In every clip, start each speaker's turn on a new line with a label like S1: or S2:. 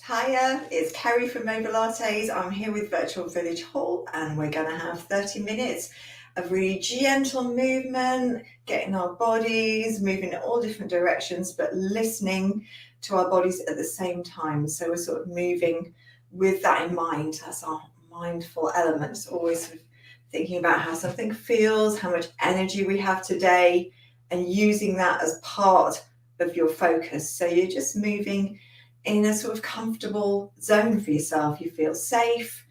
S1: Hiya, it's Kerry from Mobilates. I'm here with Virtual Village Hall and we're going to have 30 minutes of really gentle movement, getting our bodies moving in all different directions, but listening to our bodies at the same time. So we're sort of moving with that in mind. That's our mindful element. It's always sort of thinking about how something feels, how much energy we have today, and using that as part of your focus. So you're just moving in a sort of comfortable zone for yourself. You feel safe.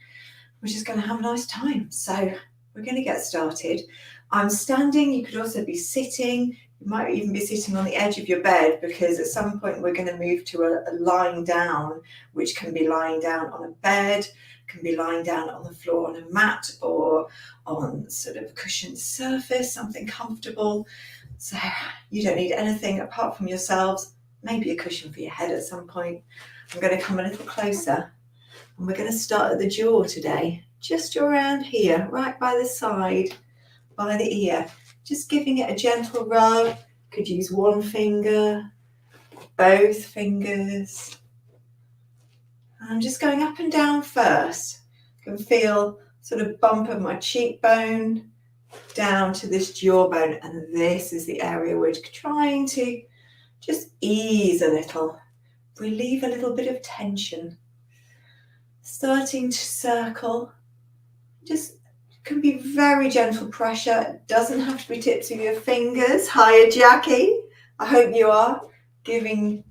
S1: We're just going to have a nice time. So we're going to get started. I'm standing. You could also be sitting. You might even be sitting on the edge of your bed, because at some point we're going to move to a lying down, which can be lying down on a bed, can be lying down on the floor on a mat, or on sort of a cushioned surface, something comfortable. So you don't need anything apart from yourselves. Maybe a cushion for your head at some point. I'm going to come a little closer and we're going to start at the jaw today, just around here, right by the side, by the ear, just giving it a gentle rub. Could use one finger, both fingers. I'm just going up and down first. You can feel sort of bump of my cheekbone down to this jawbone, and this is the area we're trying to just ease a little, relieve a little bit of tension. Starting to circle, just can be very gentle pressure. It doesn't have to be tips of your fingers. Hiya, Jackie. I hope you are giving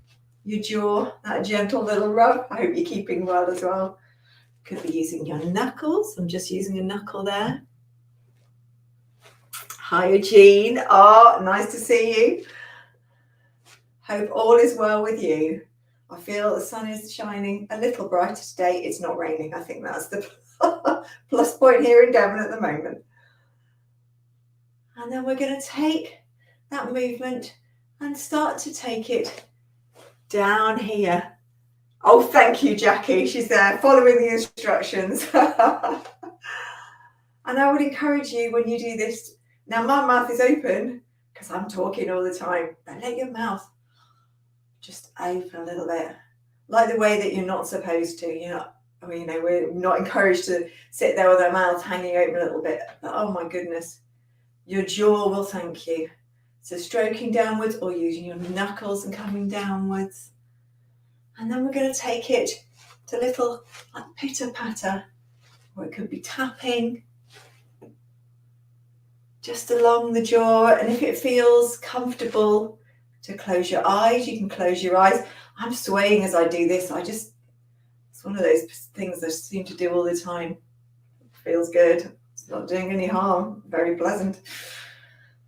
S1: your jaw that gentle little rub. I hope you're keeping well as well. Could be using your knuckles. I'm just using a knuckle there. Hiya, Jean. Oh, nice to see you. Hope all is well with you. I feel the sun is shining a little brighter today. It's not raining. I think that's the plus point here in Devon at the moment. And then we're going to take that movement and start to take it down here. Oh, thank you, Jackie. She's there following the instructions. And I would encourage you when you do this. Now, my mouth is open because I'm talking all the time, but let your mouth just open a little bit, like the way that you're not supposed to. We're not encouraged to sit there with our mouths hanging open a little bit. But oh my goodness, your jaw will thank you. So stroking downwards or using your knuckles and coming downwards. And then we're going to take it to a little like pitter patter, or it could be tapping just along the jaw. And if it feels comfortable to close your eyes, you can close your eyes. I'm swaying as I do this. It's one of those things I seem to do all the time. It feels good. It's not doing any harm. Very pleasant.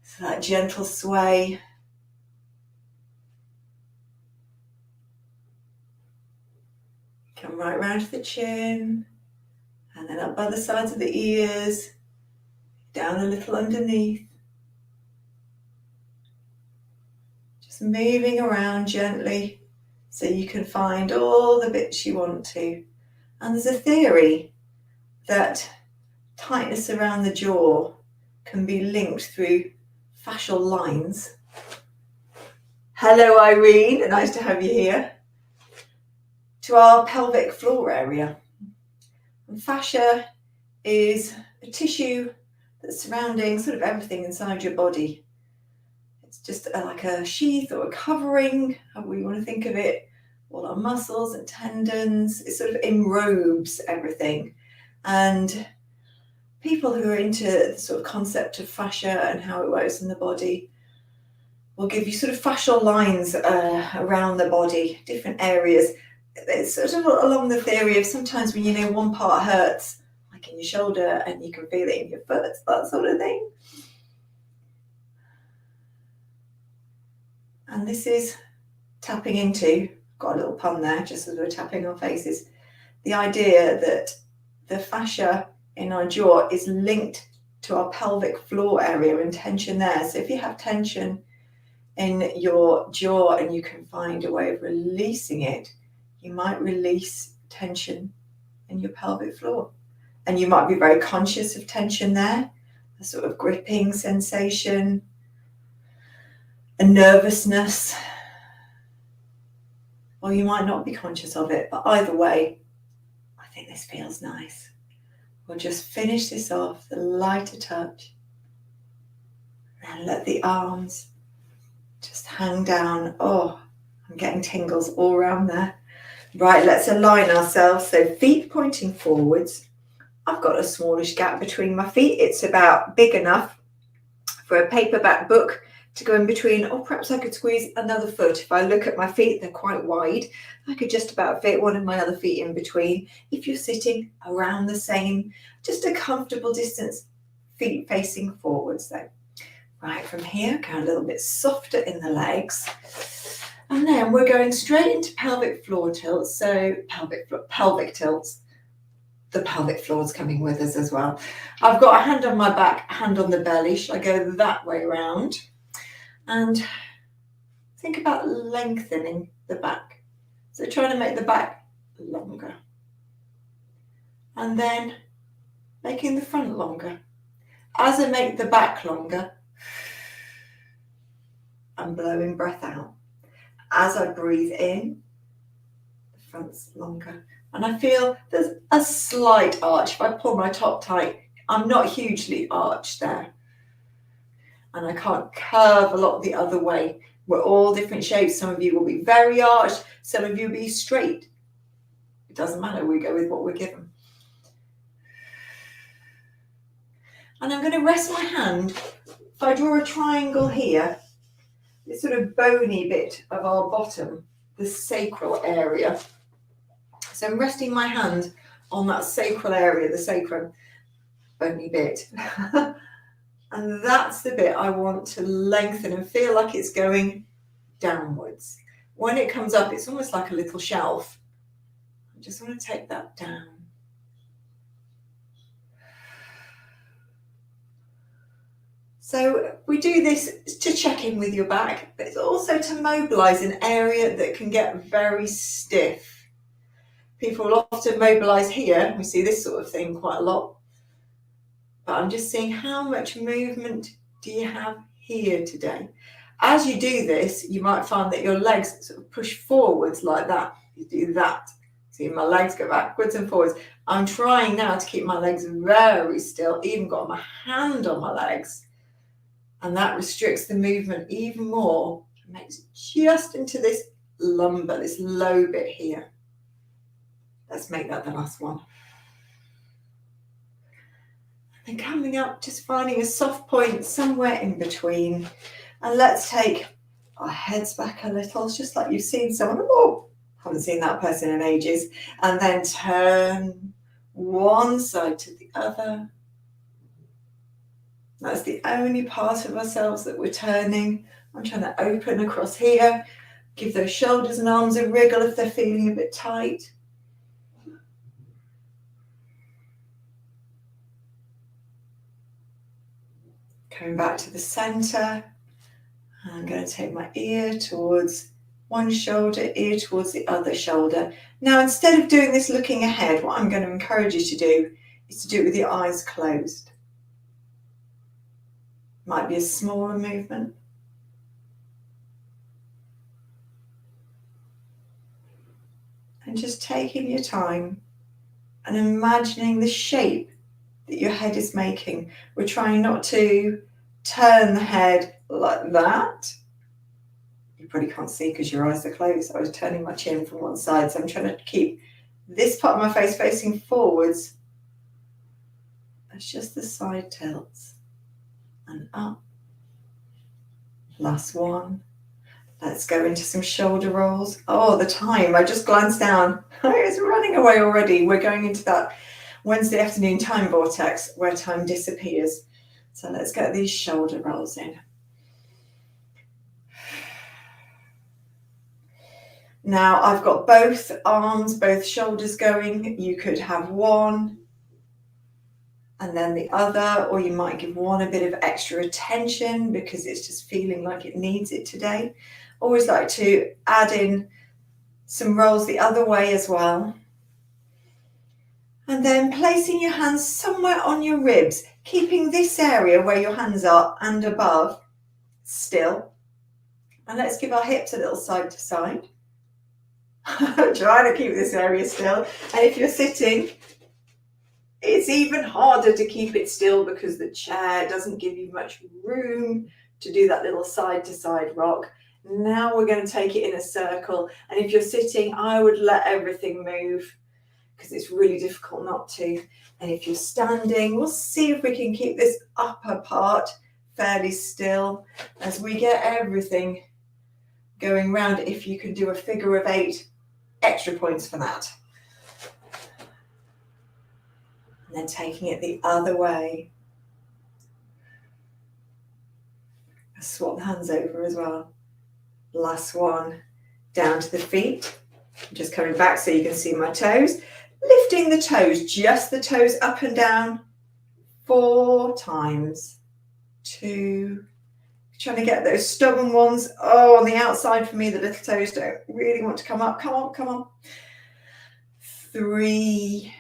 S1: So that gentle sway. Come right round to the chin, and then up by the sides of the ears, down a little underneath. Just moving around gently so you can find all the bits you want to. And there's a theory that tightness around the jaw can be linked through fascial lines. Hello, Irene. Nice to have you here. To our pelvic floor area. And fascia is a tissue that's surrounding sort of everything inside your body. It's just like a sheath or a covering, however you want to think of it. All our muscles and tendons, it sort of enrobes everything. And people who are into the sort of concept of fascia and how it works in the body will give you sort of fascial lines around the body, different areas. It's sort of along the theory of sometimes when one part hurts, like in your shoulder, and you can feel it in your foot, that sort of thing. And this is tapping into, got a little pun there, just as we're tapping our faces, the idea that the fascia in our jaw is linked to our pelvic floor area and tension there. So if you have tension in your jaw and you can find a way of releasing it, you might release tension in your pelvic floor. And you might be very conscious of tension there, a sort of gripping sensation, a nervousness. or you might not be conscious of it, but either way, I think this feels nice. We'll just finish this off, the lighter touch, and let the arms just hang down. Oh, I'm getting tingles all around there. Right, let's align ourselves. So feet pointing forwards. I've got a smallish gap between my feet. It's about big enough for a paperback book to go in between, or perhaps I could squeeze another foot. If I look at my feet, they're quite wide. I could just about fit one of my other feet in between. If you're sitting around the same, just a comfortable distance, feet facing forwards though. Right, from here, go a little bit softer in the legs. And then we're going straight into pelvic floor tilts. So pelvic tilts. The pelvic floor is coming with us as well. I've got a hand on my back, hand on the belly. Shall I go that way around? And think about lengthening the back. So trying to make the back longer. And then making the front longer. As I make the back longer, I'm blowing breath out. As I breathe in, the front's longer. And I feel there's a slight arch. If I pull my top tight, I'm not hugely arched there. And I can't curve a lot the other way. We're all different shapes. Some of you will be very arched. Some of you will be straight. It doesn't matter. We go with what we're given. And I'm going to rest my hand. If I draw a triangle here, this sort of bony bit of our bottom, the sacral area. So I'm resting my hand on that sacral area, the sacrum, bony bit. And that's the bit I want to lengthen and feel like it's going downwards. When it comes up, it's almost like a little shelf. I just want to take that down. So we do this to check in with your back, but it's also to mobilize an area that can get very stiff. People will often mobilize here. We see this sort of thing quite a lot. But I'm just seeing how much movement do you have here today. As you do this, you might find that your legs sort of push forwards like that. You do that. See my legs go backwards and forwards. I'm trying now to keep my legs very still, even got my hand on my legs. And that restricts the movement even more. It makes it just into this lumbar, this low bit here. Let's make that the last one. And coming up, just finding a soft point somewhere in between. And let's take our heads back a little, just like you've seen someone. Oh, haven't seen that person in ages. And then turn one side to the other. That's the only part of ourselves that we're turning. I'm trying to open across here. Give those shoulders and arms a wriggle if they're feeling a bit tight. Coming back to the center. I'm going to take my ear towards one shoulder, ear towards the other shoulder. Now, instead of doing this looking ahead, what I'm going to encourage you to do is to do it with your eyes closed. Might be a smaller movement. And just taking your time and imagining the shape that your head is making. We're trying not to turn the head like that. You probably can't see because your eyes are closed. I was turning my chin from one side, so I'm trying to keep this part of my face facing forwards. It's just the side tilts. And up. Last one. Let's go into some shoulder rolls. Oh, the time. I just glanced down. It's running away already. We're going into that Wednesday afternoon time vortex where time disappears. So let's get these shoulder rolls in. Now I've got both arms, both shoulders going. You could have one and then the other, or you might give one a bit of extra attention because it's just feeling like it needs it today. Always like to add in some rolls the other way as well. And then placing your hands somewhere on your ribs, keeping this area where your hands are and above still. And let's give our hips a little side to side. I'm trying to keep this area still. And if you're sitting, it's even harder to keep it still because the chair doesn't give you much room to do that little side to side rock. Now we're going to take it in a circle. And if you're sitting, I would let everything move because it's really difficult not to. And if you're standing, we'll see if we can keep this upper part fairly still as we get everything going round. If you can do a figure of 8, extra points for that. And then taking it the other way. Swap the hands over as well. Last one, down to the feet. Just coming back so you can see my toes. Lifting the toes, just the toes up and down 4 times. 2. Trying to get those stubborn ones. Oh, on the outside for me, the little toes don't really want to come up. Come on, come on. 3,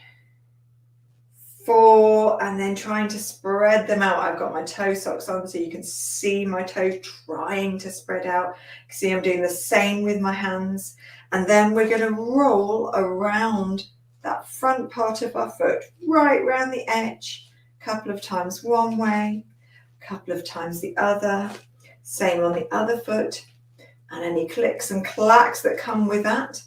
S1: 4, and then trying to spread them out. I've got my toe socks on so you can see my toes trying to spread out. See, I'm doing the same with my hands. And then we're going to roll around that front part of our foot, right round the edge, a couple of times one way, a couple of times the other, same on the other foot, and any clicks and clacks that come with that.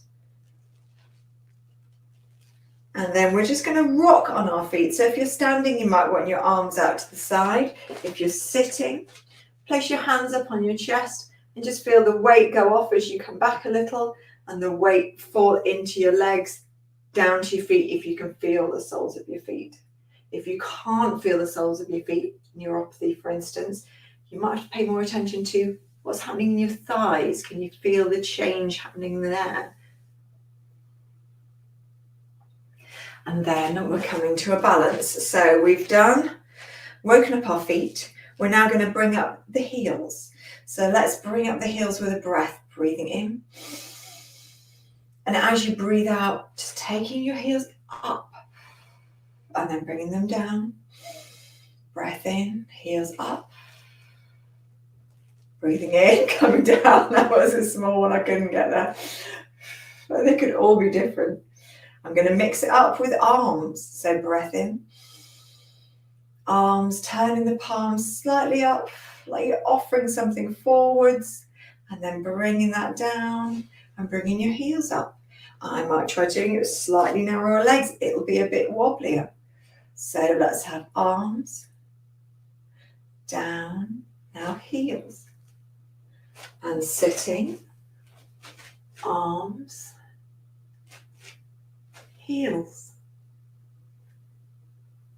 S1: And then we're just going to rock on our feet. So if you're standing, you might want your arms out to the side. If you're sitting, place your hands up on your chest and just feel the weight go off as you come back a little and the weight fall into your legs, down to your feet if you can feel the soles of your feet. If you can't feel the soles of your feet, neuropathy for instance, you might have to pay more attention to what's happening in your thighs. Can you feel the change happening there? And then we're coming to a balance. So we've woken up our feet. We're now going to bring up the heels. So let's bring up the heels with a breath, breathing in. And as you breathe out, just taking your heels up and then bringing them down. Breath in, heels up. Breathing in, coming down. That was a small one, I couldn't get there. But they could all be different. I'm going to mix it up with arms. So breath in. Arms, turning the palms slightly up, like you're offering something forwards, and then bringing that down and bringing your heels up. I might try doing it with slightly narrower legs. It'll be a bit wobblier. So let's have arms, down, now heels. And sitting, arms, heels,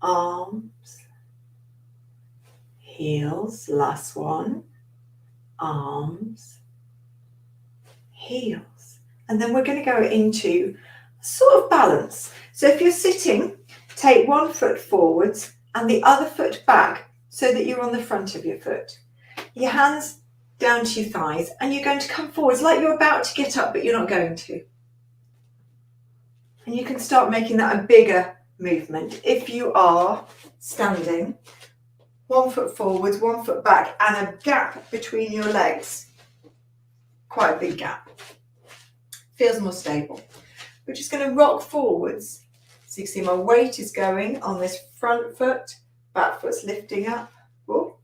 S1: arms, heels, last one, arms, heels. And then we're going to go into sort of balance. So if you're sitting, take one foot forwards and the other foot back so that you're on the front of your foot. Your hands down to your thighs and you're going to come forwards like you're about to get up, but you're not going to. And you can start making that a bigger movement. If you are standing, 1 foot forwards, 1 foot back, and a gap between your legs. Quite a big gap. Feels more stable. We're just going to rock forwards. So you can see my weight is going on this front foot, back foot's lifting up. Whoa.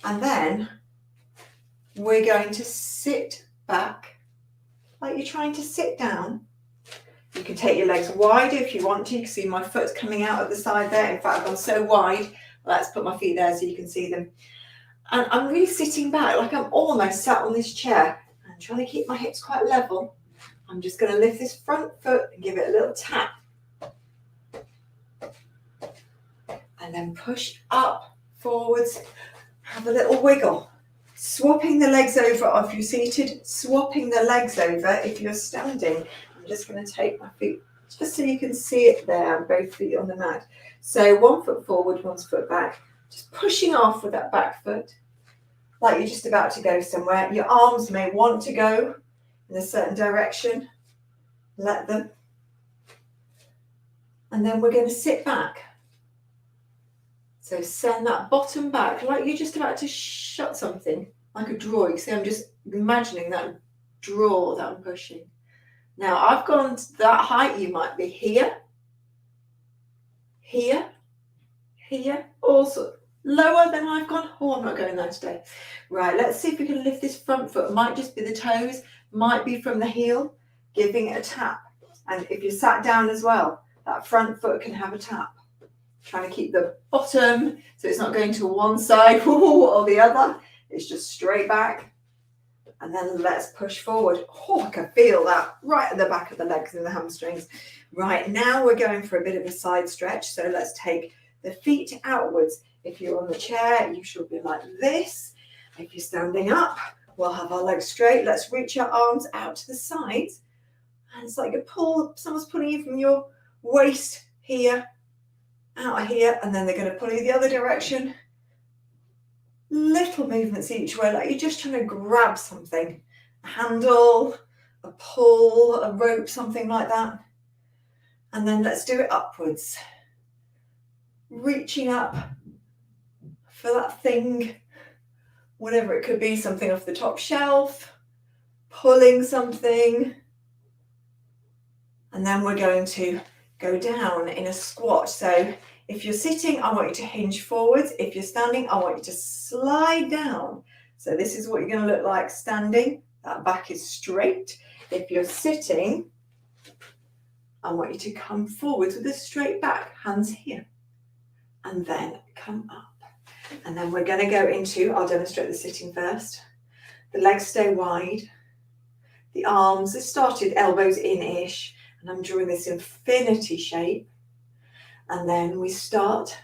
S1: And then we're going to sit back like you're trying to sit down. You can take your legs wider if you want to. You can see my foot's coming out at the side there. In fact, I've gone so wide. Let's put my feet there so you can see them. And I'm really sitting back like I'm almost sat on this chair. I'm trying to keep my hips quite level. I'm just going to lift this front foot and give it a little tap. And then push up, forwards, have a little wiggle. Swapping the legs over if you're seated, swapping the legs over if you're standing. I'm just going to take my feet just so you can see it there, both feet on the mat. So 1 foot forward, 1 foot back, just pushing off with that back foot, like you're just about to go somewhere. Your arms may want to go in a certain direction, let them. And then we're going to sit back. So send that bottom back, like you're just about to shut something, like a drawer. You see, I'm just imagining that draw that I'm pushing. Now I've gone to that height. You might be here, here, here, also lower than I've gone. Oh, I'm not going there today. Right, let's see if we can lift this front foot. Might just be the toes, might be from the heel, giving it a tap. And if you're sat down as well, that front foot can have a tap. Trying to keep the bottom so it's not going to one side or the other. It's just straight back. And then let's push forward. Oh, I can feel that right at the back of the legs and the hamstrings. Right, now we're going for a bit of a side stretch. So let's take the feet outwards. If you're on the chair, you should be like this. If you're standing up, we'll have our legs straight. Let's reach our arms out to the sides. And it's like a pull. Someone's pulling you from your waist here, out here, and then they're going to pull you the other direction. Little movements each way, like you're just trying to grab something. A handle, a pull, a rope, something like that. And then let's do it upwards. Reaching up for that thing, whatever it could be, something off the top shelf, pulling something. And then we're going to go down in a squat. So if you're sitting, I want you to hinge forwards. If you're standing, I want you to slide down. So this is what you're going to look like standing. That back is straight. If you're sitting, I want you to come forwards with a straight back, hands here, and then come up. And then we're going to go into, I'll demonstrate the sitting first. The legs stay wide. The arms, this started elbows in-ish, and I'm drawing this infinity shape. And then we start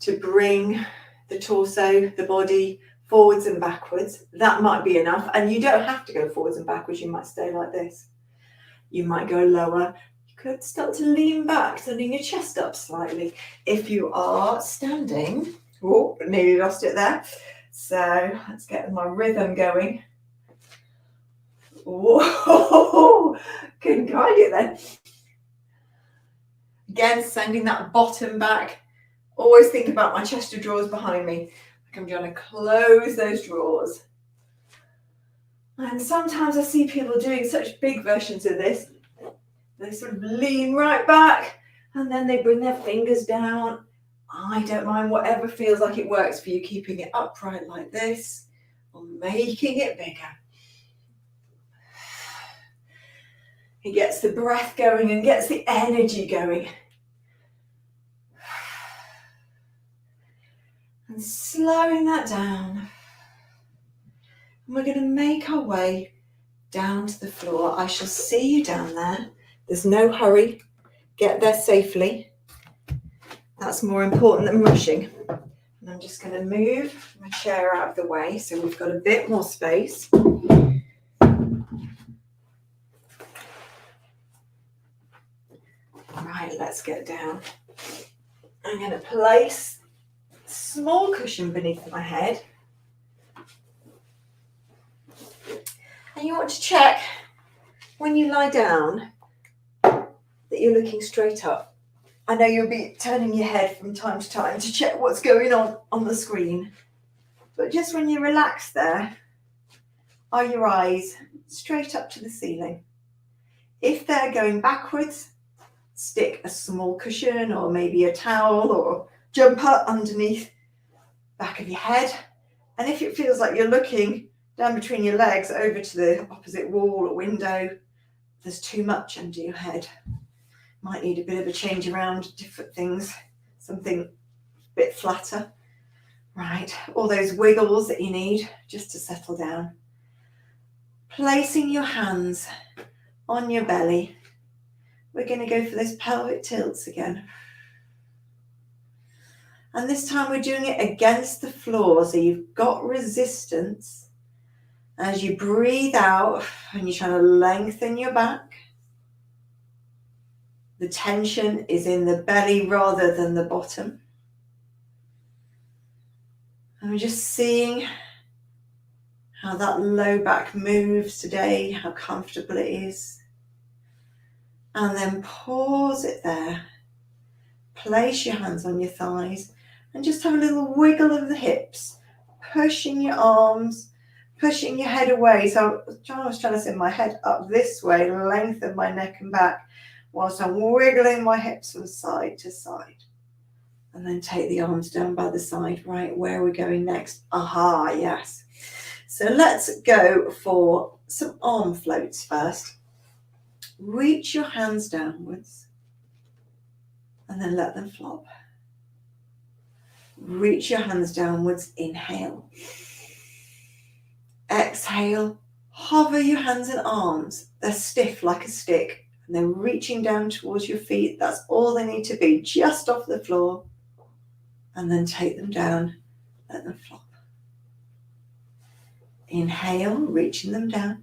S1: to bring the torso, the body, forwards and backwards. That might be enough. And you don't have to go forwards and backwards. You might stay like this. You might go lower. You could start to lean back, turning your chest up slightly. If you are standing, oh, nearly lost it there. So let's get my rhythm going. Whoa, couldn't find it then. Again, sending that bottom back. Always think about my chest of drawers behind me. Like I'm trying to close those drawers. And sometimes I see people doing such big versions of this. They sort of lean right back and then they bring their fingers down. I don't mind, whatever feels like it works for you, keeping it upright like this or making it bigger. It gets the breath going and gets the energy going. And slowing that down. And we're going to make our way down to the floor. I shall see you down there. There's no hurry. Get there safely. That's more important than rushing. And I'm just going to move my chair out of the way so we've got a bit more space. Right, let's get down. I'm going to place a small cushion beneath my head. And you want to check when you lie down that you're looking straight up. I know you'll be turning your head from time to time to check what's going on the screen. But just when you relax there, are your eyes straight up to the ceiling? If they're going backwards, stick a small cushion or maybe a towel or jumper underneath the back of your head. And if it feels like you're looking down between your legs over to the opposite wall or window, there's too much under your head. Might need a bit of a change around, different things, something a bit flatter. Right, all those wiggles that you need just to settle down. Placing your hands on your belly. We're going to go for those pelvic tilts again. And this time we're doing it against the floor, so you've got resistance. As you breathe out and you're trying to lengthen your back. The tension is in the belly rather than the bottom. And we're just seeing how that low back moves today, how comfortable it is. And then pause it there. Place your hands on your thighs and just have a little wiggle of the hips, pushing your arms, pushing your head away. So I was trying to send my head up this way, lengthen my neck and back, whilst I'm wiggling my hips from side to side. And then take the arms down by the side. Right, where are we going next? Aha, yes. So let's go for some arm floats first. Reach your hands downwards and then let them flop. Reach your hands downwards, inhale. Exhale, hover your hands and arms. They're stiff like a stick and they're reaching down towards your feet. That's all they need to be, just off the floor. And then take them down, let them flop. Inhale, reaching them down.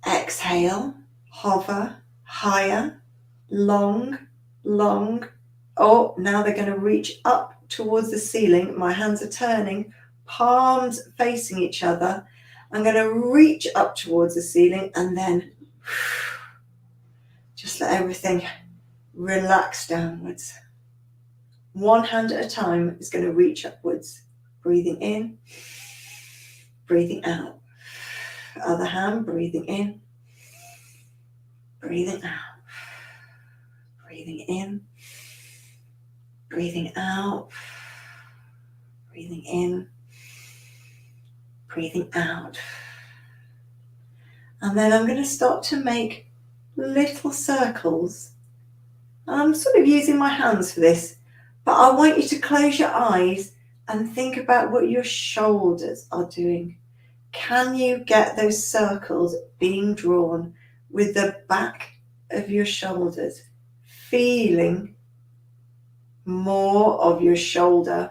S1: Exhale, hover, higher, long, long. Oh, now they're going to reach up towards the ceiling. My hands are turning, palms facing each other. I'm going to reach up towards the ceiling and then just let everything relax downwards. One hand at a time is going to reach upwards. Breathing in, breathing out. Other hand, breathing in, breathing out. Breathing in, breathing out. Breathing in, breathing out. And then I'm going to start to make little circles. I'm sort of using my hands for this, but I want you to close your eyes and think about what your shoulders are doing. Can you get those circles being drawn with the back of your shoulders, feeling more of your shoulder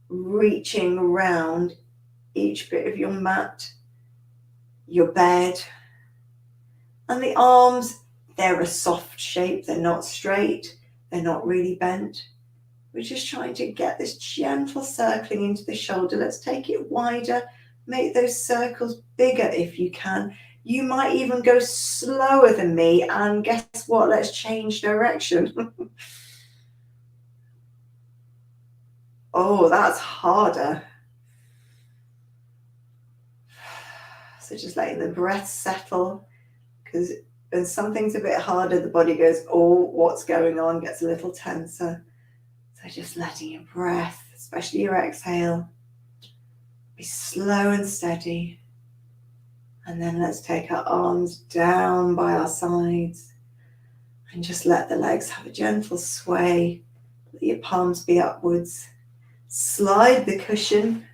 S1: reaching around each bit of your mat, your bed, and the arms, they're a soft shape, they're not straight, they're not really bent. We're just trying to get this gentle circling into the shoulder. Let's take it wider, make those circles bigger if you can. You might even go slower than me, and guess what? Let's change direction. Oh, that's harder. So just letting the breath settle, because when something's a bit harder, the body goes, oh, what's going on? Gets a little tenser. So just letting your breath, especially your exhale, be slow and steady. And then let's take our arms down by our sides and just let the legs have a gentle sway. Let your palms be upwards. Slide the cushion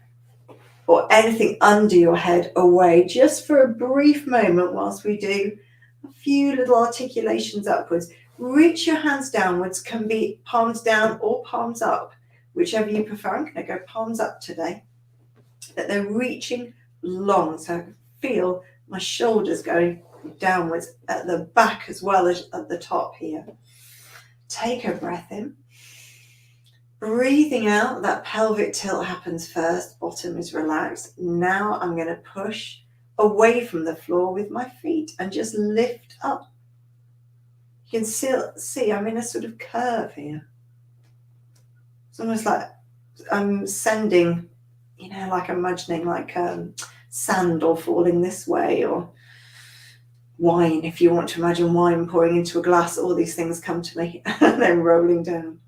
S1: or anything under your head away just for a brief moment whilst we do a few little articulations upwards. Reach your hands downwards, can be palms down or palms up, whichever you prefer. I'm going to go palms up today. That they're reaching long, so I can feel my shoulders going downwards at the back as well as at the top here. Take a breath in. Breathing out, that pelvic tilt happens first, bottom is relaxed. Now I'm going to push away from the floor with my feet and just lift up. You can still see I'm in a sort of curve here. It's almost like I'm sending, like imagining like sand or falling this way, or wine, if you want to imagine wine pouring into a glass. All these things come to me and then rolling down.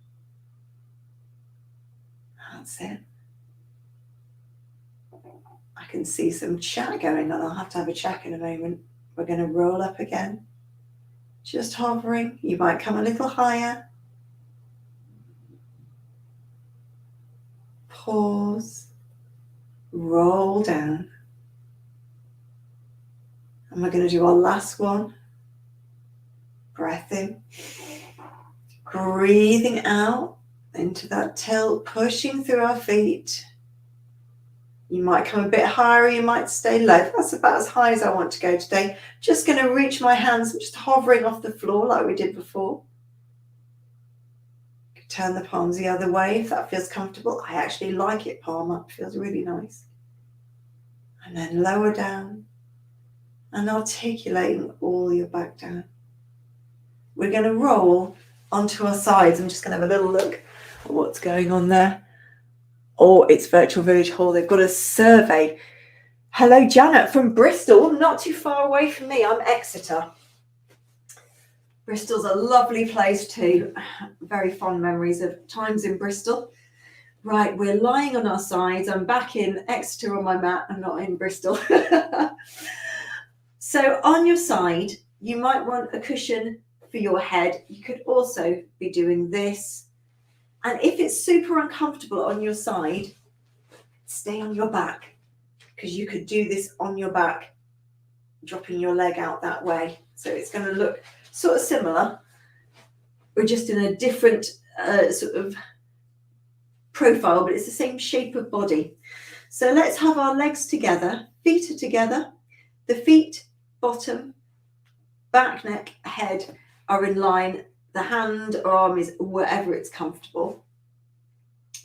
S1: That's it. I can see some chat going on. I'll have to have a check in a moment. We're going to roll up again. Just hovering. You might come a little higher. Pause. Roll down. And we're going to do our last one. Breath in. Breathing out into that tilt, pushing through our feet. You might come a bit higher, you might stay low. That's about as high as I want to go today. Just going to reach my hands, just hovering off the floor like we did before. Turn the palms the other way if that feels comfortable. I actually like it palm up, feels really nice. And then lower down and articulating all your back down. We're going to roll onto our sides. I'm just going to have a little look at what's going on there. Oh, it's Virtual Village Hall. They've got a survey. Hello, Janet from Bristol, not too far away from me. I'm Exeter. Bristol's a lovely place too. Very fond memories of times in Bristol. Right, we're lying on our sides. I'm back in Exeter on my mat. I'm not in Bristol. So on your side, you might want a cushion for your head. You could also be doing this. And if it's super uncomfortable on your side, stay on your back, because you could do this on your back, dropping your leg out that way. So it's going to look sort of similar. We're just in a different sort of profile, but it's the same shape of body. So let's have our legs together, feet are together. The feet, bottom, back, neck, head are in line. The hand or arm is wherever it's comfortable.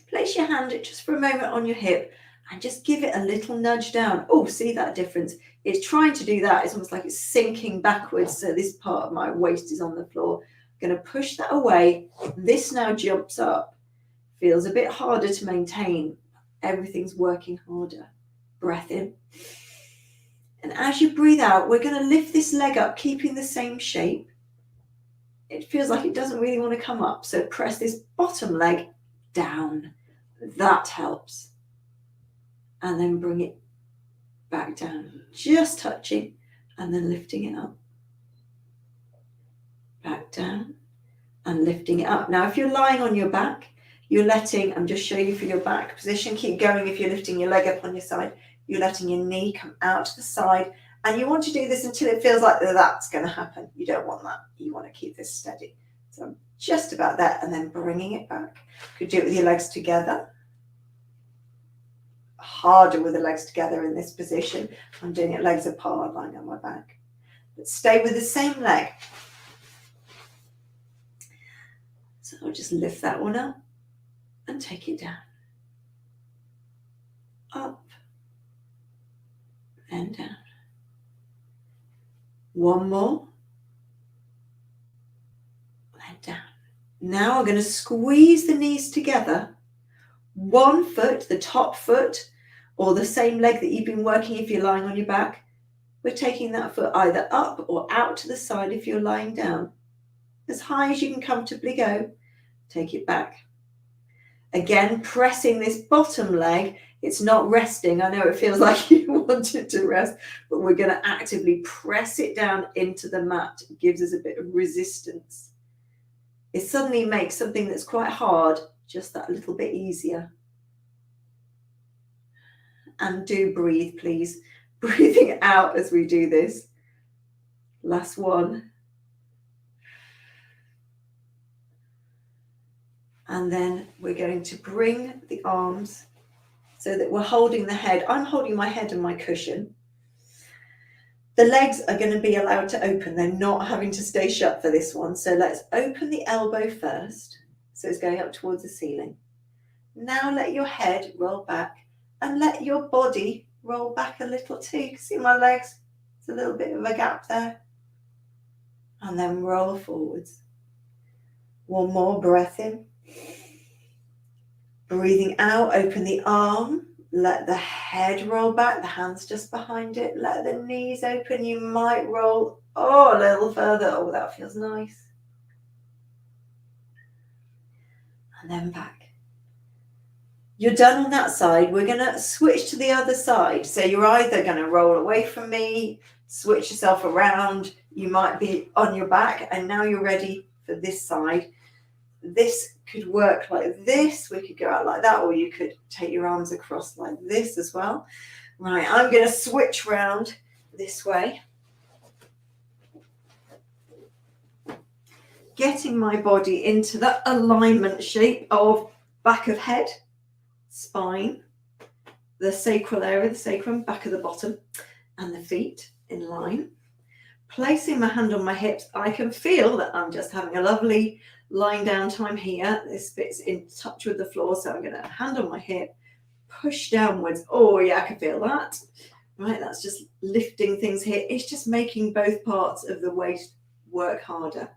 S1: Place your hand just for a moment on your hip and just give it a little nudge down. Oh, see that difference? It's trying to do that. It's almost like it's sinking backwards. So this part of my waist is on the floor. I'm going to push that away. This now jumps up. Feels a bit harder to maintain. Everything's working harder. Breath in. And as you breathe out, we're going to lift this leg up, keeping the same shape. It feels like it doesn't really want to come up. So press this bottom leg down. That helps. And then bring it back down, just touching and then lifting it up. Back down and lifting it up. Now, if you're lying on your back, you're letting, I'm just showing you for your back position, keep going. If you're lifting your leg up on your side, you're letting your knee come out to the side. And you want to do this until it feels like that's going to happen. You don't want that. You want to keep this steady. So I'm just about that, and then bringing it back. You could do it with your legs together. Harder with the legs together in this position. I'm doing it legs apart, lying on my back. But stay with the same leg. So I'll just lift that one up and take it down. Up and down. One more. And down. Now I'm going to squeeze the knees together. One foot, the top foot, or the same leg that you've been working if you're lying on your back. We're taking that foot either up or out to the side if you're lying down. As high as you can comfortably go. Take it back. Again, pressing this bottom leg. It's not resting. I know it feels like you want it to rest, but we're going to actively press it down into the mat. It gives us a bit of resistance. It suddenly makes something that's quite hard just that little bit easier. And do breathe, please. Breathing out as we do this. Last one. And then we're going to bring the arms so that we're holding the head. I'm holding my head and my cushion. The legs are going to be allowed to open. They're not having to stay shut for this one. So let's open the elbow first. So it's going up towards the ceiling. Now let your head roll back and let your body roll back a little too. You can see my legs. There's a little bit of a gap there. And then roll forwards. One more breath in. Breathing out, open the arm. Let the head roll back. The hands just behind it. Let the knees open. You might roll a little further. Oh, that feels nice. And then back. You're done on that side. We're going to switch to the other side. So you're either going to roll away from me, switch yourself around. You might be on your back, and now you're ready for this side. This could work like this. We could go out like that, or you could take your arms across like this as well. Right, I'm going to switch round this way. Getting my body into that alignment shape of back of head, spine, the sacral area, the sacrum, back of the bottom, and the feet in line. Placing my hand on my hips, I can feel that I'm just having a lovely lying down time here. This bit's in touch with the floor, so I'm going to hand on my hip, push downwards. Oh yeah, I can feel that. Right, that's just lifting things here. It's just making both parts of the waist work harder.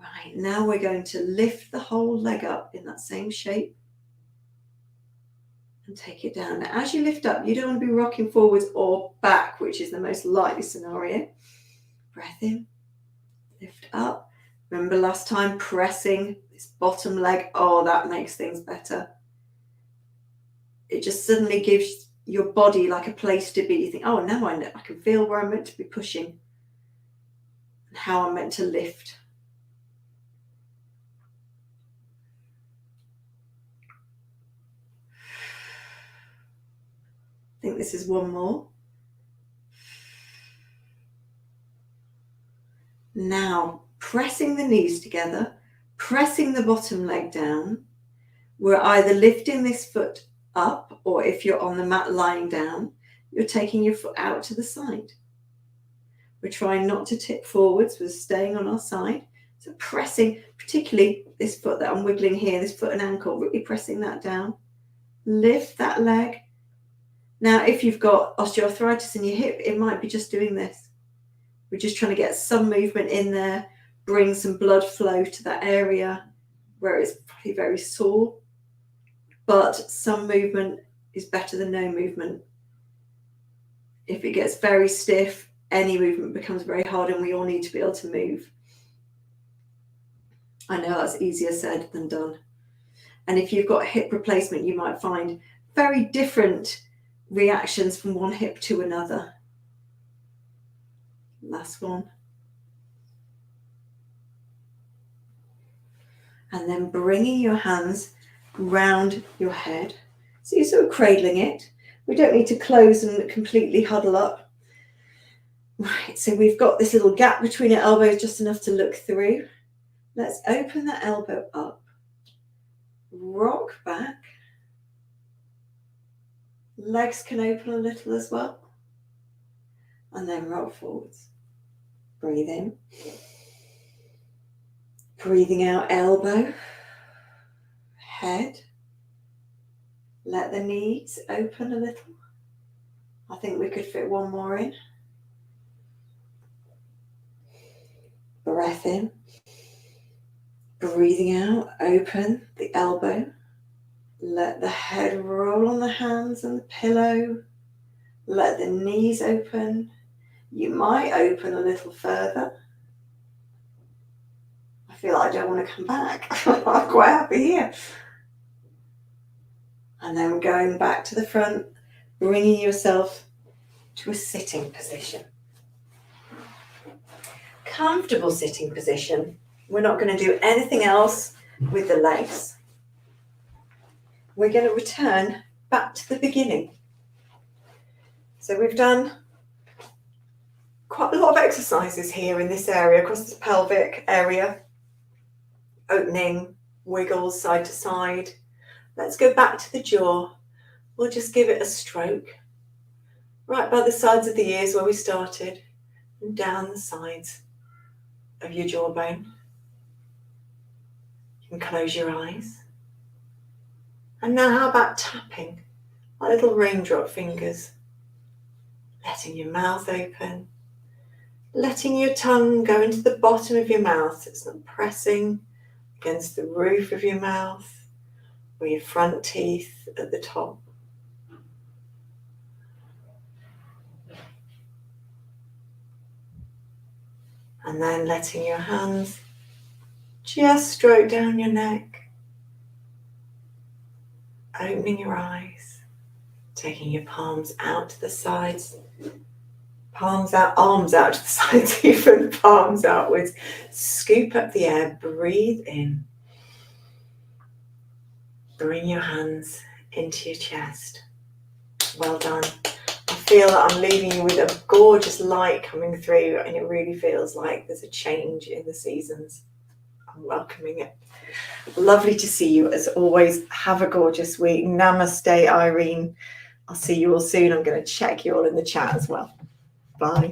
S1: Right, now we're going to lift the whole leg up in that same shape. and take it down. Now, as you lift up, you don't want to be rocking forwards or back, which is the most likely scenario. Breath in, lift up. Remember last time, pressing this bottom leg. Oh, that makes things better. It just suddenly gives your body like a place to be. You think, oh, now I know, I can feel where I'm meant to be pushing and how I'm meant to lift. I think this is one more. Now, pressing the knees together, pressing the bottom leg down. We're either lifting this foot up, or if you're on the mat lying down, you're taking your foot out to the side. We're trying not to tip forwards, we're staying on our side. So pressing, particularly this foot that I'm wiggling here, this foot and ankle, really pressing that down. Lift that leg. Now, if you've got osteoarthritis in your hip, it might be just doing this. We're just trying to get some movement in there, bring some blood flow to that area where it's probably very sore. But some movement is better than no movement. If it gets very stiff, any movement becomes very hard, and we all need to be able to move. I know that's easier said than done. And if you've got hip replacement, you might find very different reactions from one hip to another. Last one. And then bringing your hands round your head. So you're sort of cradling it. We don't need to close and completely huddle up. Right, so we've got this little gap between our elbows, just enough to look through. Let's open the elbow up. Rock back. Legs can open a little as well. And then roll forwards. Breathe in. Breathing out, elbow, head. Let the knees open a little. I think we could fit one more in. Breath in. Breathing out, open the elbow. Let the head roll on the hands and the pillow. Let the knees open. You might open a little further. I feel like I don't want to come back. I'm quite happy here. And then going back to the front, bringing yourself to a sitting position. Comfortable sitting position. We're not going to do anything else with the legs. We're going to return back to the beginning. So we've done quite a lot of exercises here in this area, across this pelvic area. Opening, wiggles side to side. Let's go back to the jaw. We'll just give it a stroke. Right by the sides of the ears where we started, and down the sides of your jawbone. You can close your eyes. And now how about tapping our little raindrop fingers? Letting your mouth open. Letting your tongue go into the bottom of your mouth. It's not pressing against the roof of your mouth or your front teeth at the top. And then letting your hands just stroke down your neck. Opening your eyes. Taking your palms out to the sides. Palms out, arms out to the sides, even palms outwards. Scoop up the air, breathe in. Bring your hands into your chest. Well done. I feel that I'm leaving you with a gorgeous light coming through, and it really feels like there's a change in the seasons. I'm welcoming it. Lovely to see you as always. Have a gorgeous week. Namaste, Irene. I'll see you all soon. I'm going to check you all in the chat as well. Bye.